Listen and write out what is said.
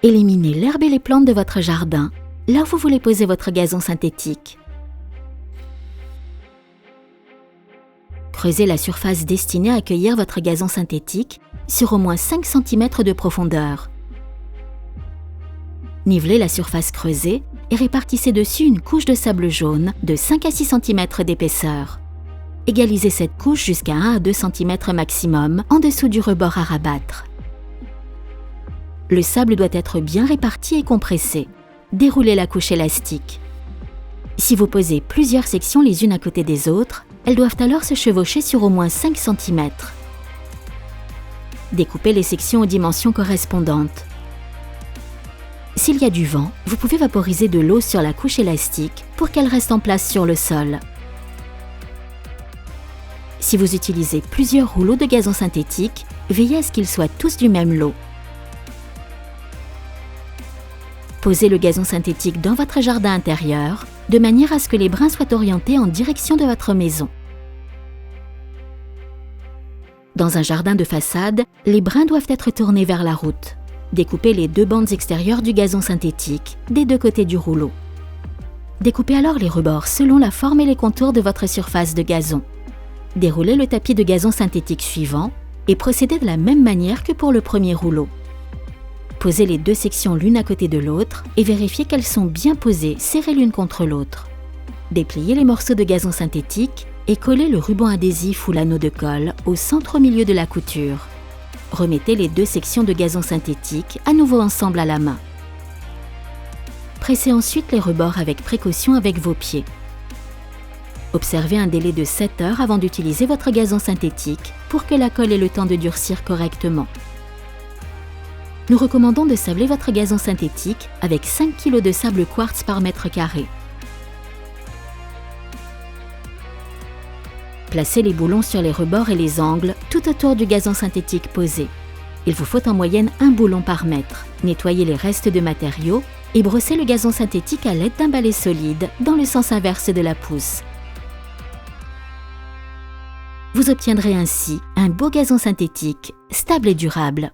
Éliminez l'herbe et les plantes de votre jardin, là où vous voulez poser votre gazon synthétique. Creusez la surface destinée à accueillir votre gazon synthétique sur au moins 5 cm de profondeur. Nivelez la surface creusée et répartissez dessus une couche de sable jaune de 5 à 6 cm d'épaisseur. Égalisez cette couche jusqu'à 1 à 2 cm maximum en dessous du rebord à rabattre. Le sable doit être bien réparti et compressé. Déroulez la couche élastique. Si vous posez plusieurs sections les unes à côté des autres, elles doivent alors se chevaucher sur au moins 5 cm. Découpez les sections aux dimensions correspondantes. S'il y a du vent, vous pouvez vaporiser de l'eau sur la couche élastique pour qu'elle reste en place sur le sol. Si vous utilisez plusieurs rouleaux de gazon synthétique, veillez à ce qu'ils soient tous du même lot. Posez le gazon synthétique dans votre jardin intérieur, de manière à ce que les brins soient orientés en direction de votre maison. Dans un jardin de façade, les brins doivent être tournés vers la route. Découpez les 2 bandes extérieures du gazon synthétique, des 2 côtés du rouleau. Découpez alors les rebords selon la forme et les contours de votre surface de gazon. Déroulez le tapis de gazon synthétique suivant et procédez de la même manière que pour le premier rouleau. Posez les 2 sections l'une à côté de l'autre et vérifiez qu'elles sont bien posées, serrées l'une contre l'autre. Dépliez les morceaux de gazon synthétique et collez le ruban adhésif ou l'anneau de colle au centre au milieu de la couture. Remettez les 2 sections de gazon synthétique à nouveau ensemble à la main. Pressez ensuite les rebords avec précaution avec vos pieds. Observez un délai de 7 heures avant d'utiliser votre gazon synthétique pour que la colle ait le temps de durcir correctement. Nous recommandons de sabler votre gazon synthétique avec 5 kg de sable quartz par mètre carré. Placez les boulons sur les rebords et les angles tout autour du gazon synthétique posé. Il vous faut en moyenne 1 boulon par mètre. Nettoyez les restes de matériaux et brossez le gazon synthétique à l'aide d'un balai solide dans le sens inverse de la pousse. Vous obtiendrez ainsi un beau gazon synthétique, stable et durable.